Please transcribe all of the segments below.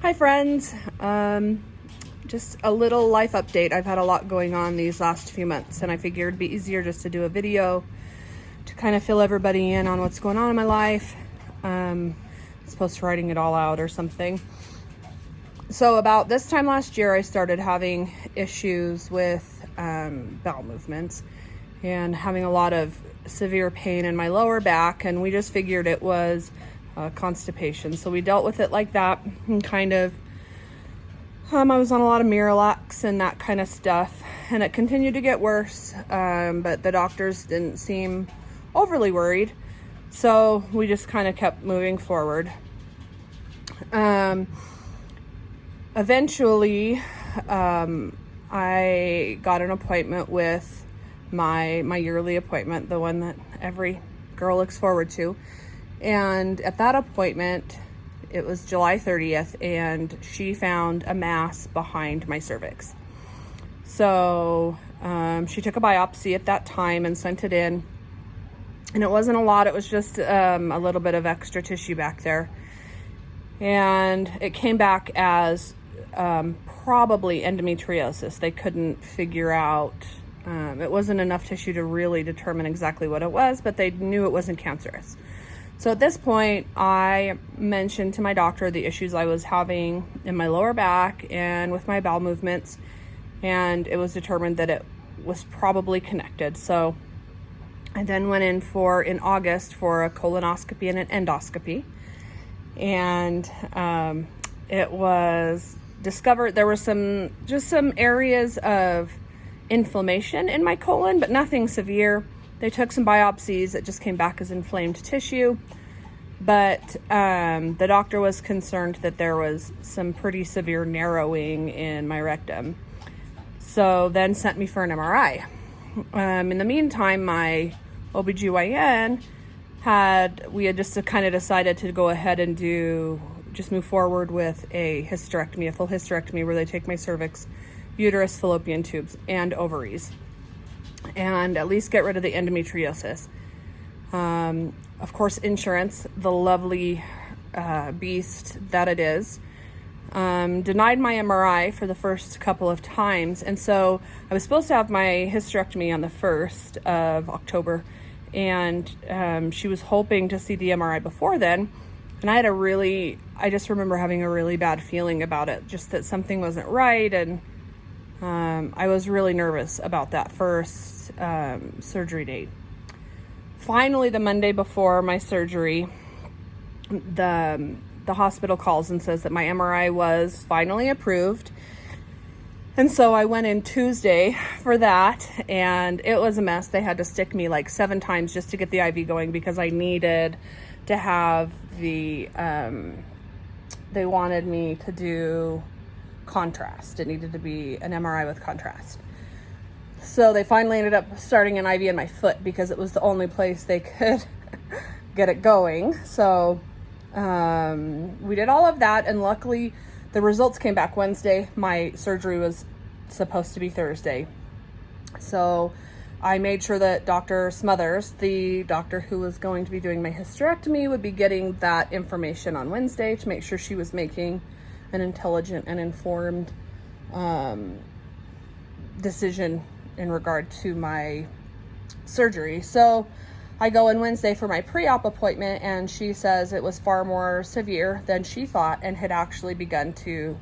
Hi friends, just a little life update. I've had a lot going on these last few months and I figured it'd be easier just to do a video to kind of fill everybody in on what's going on in my life, as opposed to writing it all out or something. So about this time last year, I started having issues with bowel movements and having a lot of severe pain in my lower back, and we just figured it was constipation. So we dealt with it like that, and kind of I was on a lot of Miralax and that kind of stuff, and it continued to get worse, but the doctors didn't seem overly worried, so we just kind of kept moving forward. Eventually, I got an appointment with my yearly appointment, the one that every girl looks forward to. And at that appointment, it was July 30th, and she found a mass behind my cervix. So she took a biopsy at that time and sent it in. And it wasn't a lot, it was just a little bit of extra tissue back there. And it came back as probably endometriosis. They couldn't figure out, it wasn't enough tissue to really determine exactly what it was, but they knew it wasn't cancerous. So at this point, I mentioned to my doctor the issues I was having in my lower back and with my bowel movements, and it was determined that it was probably connected. So I then went in August for a colonoscopy and an endoscopy, and it was discovered there were some areas of inflammation in my colon, but nothing severe. They took some biopsies. It just came back as inflamed tissue. But the doctor was concerned that there was some pretty severe narrowing in my rectum. So then sent me for an MRI. In the meantime, my OBGYN we had just kind of decided to go ahead and just move forward with a hysterectomy, a full hysterectomy, where they take my cervix, uterus, fallopian tubes, and ovaries, and at least get rid of the endometriosis. Of course, insurance, the lovely beast that it is, denied my MRI for the first couple of times. And so I was supposed to have my hysterectomy on the 1st of October, and she was hoping to see the MRI before then. And I just remember having a really bad feeling about it, just that something wasn't right. And I was really nervous about that first surgery date. Finally, the Monday before my surgery, the hospital calls and says that my MRI was finally approved. And so I went in Tuesday for that, and it was a mess. They had to stick me like 7 times just to get the IV going, because I needed to have they wanted me to do contrast. It needed to be an MRI with contrast. So they finally ended up starting an IV in my foot, because it was the only place they could get it going. So we did all of that, and luckily the results came back Wednesday. My surgery was supposed to be Thursday. So I made sure that Dr. Smothers, the doctor who was going to be doing my hysterectomy, would be getting that information on Wednesday to make sure she was making an intelligent and informed decision in regard to my surgery. So I go in Wednesday for my pre-op appointment, and she says it was far more severe than she thought, and had actually begun to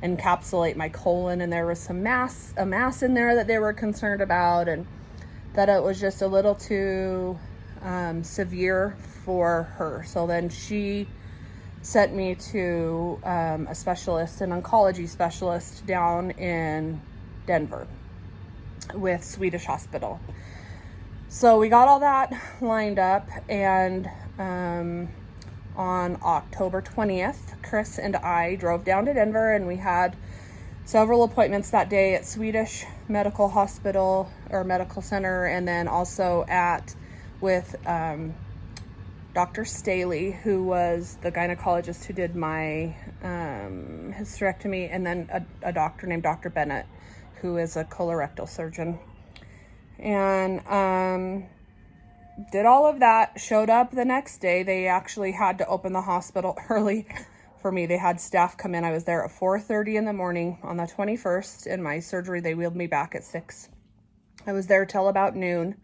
encapsulate my colon, and there was a mass in there that they were concerned about, and that it was just a little too severe for her. So then she sent me to a specialist, an oncology specialist down in Denver with Swedish Hospital. So we got all that lined up, and on October 20th, Chris and I drove down to Denver, and we had several appointments that day at Swedish Medical Hospital or Medical Center, and then also with Dr. Staley, who was the gynecologist who did my hysterectomy, and then a doctor named Dr. Bennett, who is a colorectal surgeon. And did all of that, showed up the next day. They actually had to open the hospital early for me. They had staff come in. I was there at 4:30 in the morning on the 21st, and my surgery, they wheeled me back at 6. I was there till about noon.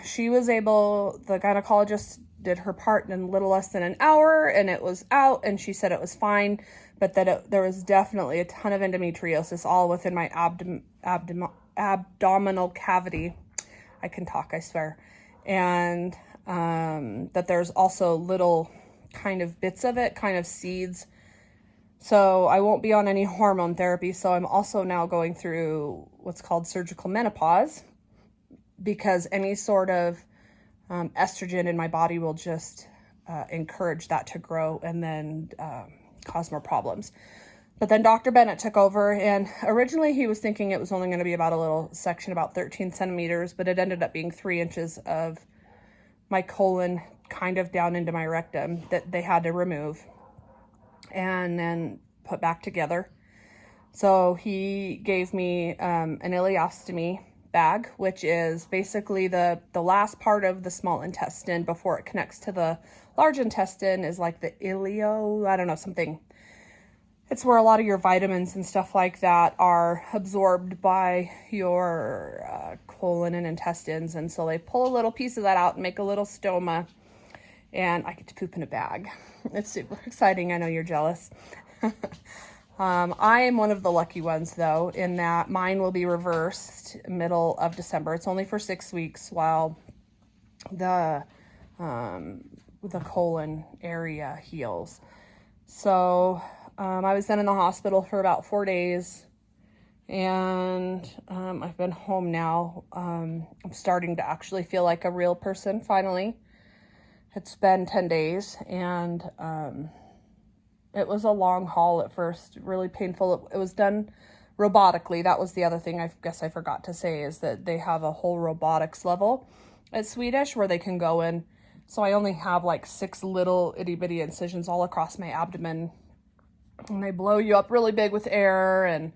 She was able, the gynecologist did her part in a little less than an hour, and it was out, and she said it was fine, but that there was definitely a ton of endometriosis all within my abdominal cavity. I can talk, I swear. And that there's also little kind of bits of it, kind of seeds. So I won't be on any hormone therapy. So I'm also now going through what's called surgical menopause, because any sort of estrogen in my body will just encourage that to grow and then cause more problems. But then Dr. Bennett took over, and originally he was thinking it was only going to be about a little section, about 13 centimeters, but it ended up being 3 inches of my colon kind of down into my rectum that they had to remove and then put back together. So he gave me an ileostomy bag, which is basically the last part of the small intestine before it connects to the large intestine, is like the ileo, I don't know, something. It's where a lot of your vitamins and stuff like that are absorbed by your colon and intestines. And so they pull a little piece of that out and make a little stoma, and I get to poop in a bag. It's super exciting. I know you're jealous. I am one of the lucky ones, though, in that mine will be reversed middle of December. It's only for 6 weeks while the colon area heals. So I was then in the hospital for about 4 days, and I've been home now. I'm starting to actually feel like a real person finally. It's been 10 days, and it was a long haul at first, really painful. It was done robotically. That was the other thing I guess I forgot to say, is that they have a whole robotics level at Swedish where they can go in. So I only have like 6 little itty bitty incisions all across my abdomen, and they blow you up really big with air. And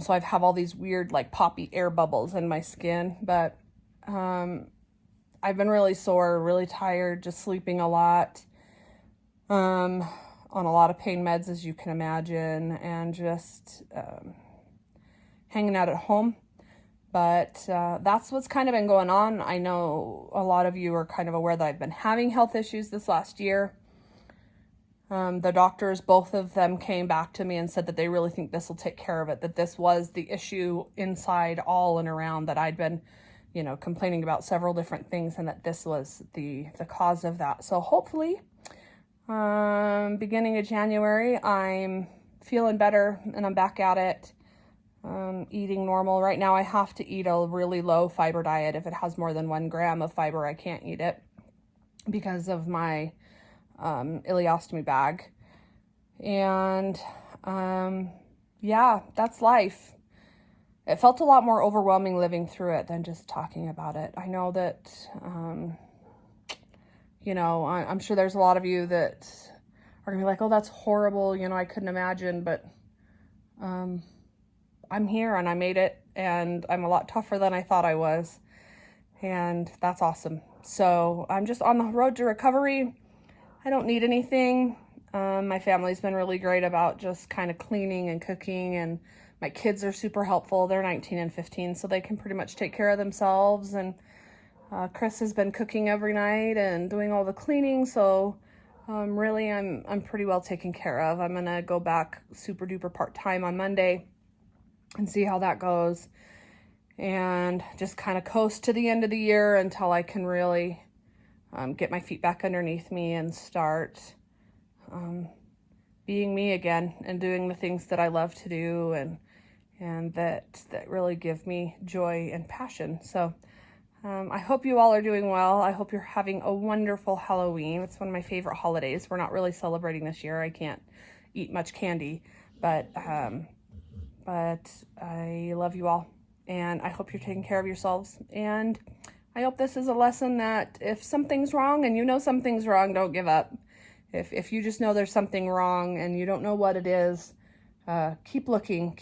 so I have all these weird like poppy air bubbles in my skin. But I've been really sore, really tired, just sleeping a lot, on a lot of pain meds, as you can imagine, and just hanging out at home. But that's what's kind of been going on. I know a lot of you are kind of aware that I've been having health issues this last year. The doctors, both of them, came back to me and said that they really think this will take care of it, that this was the issue inside all and around, that I'd been, complaining about several different things, and that this was the cause of that. So hopefully, beginning of January, I'm feeling better and I'm back at it. Eating normal. Right now I have to eat a really low fiber diet. If it has more than 1 gram of fiber, I can't eat it because of my ileostomy bag. And yeah, that's life. It felt a lot more overwhelming living through it than just talking about it. I know that I'm sure there's a lot of you that are gonna be like, oh, that's horrible, I couldn't imagine, but I'm here and I made it, and I'm a lot tougher than I thought I was, and that's awesome. So I'm just on the road to recovery. I don't need anything. My family's been really great about just kind of cleaning and cooking, and my kids are super helpful. They're 19 and 15, so they can pretty much take care of themselves, and Chris has been cooking every night and doing all the cleaning, so really I'm pretty well taken care of. I'm gonna go back super duper part-time on Monday and see how that goes, and just kind of coast to the end of the year until I can really get my feet back underneath me and start being me again and doing the things that I love to do and that really give me joy and passion. So I hope you all are doing well. I hope you're having a wonderful Halloween. It's one of my favorite holidays. We're not really celebrating this year. I can't eat much candy, but I love you all, and I hope you're taking care of yourselves. And I hope this is a lesson that if something's wrong and something's wrong, don't give up. If you just know there's something wrong and you don't know what it is, keep looking,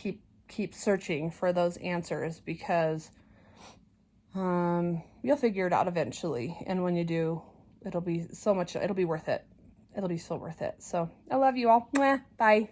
keep searching for those answers, because you'll figure it out eventually. And when you do, it'll be worth it. it'll be so worth it. So I love you all. Mwah. Bye.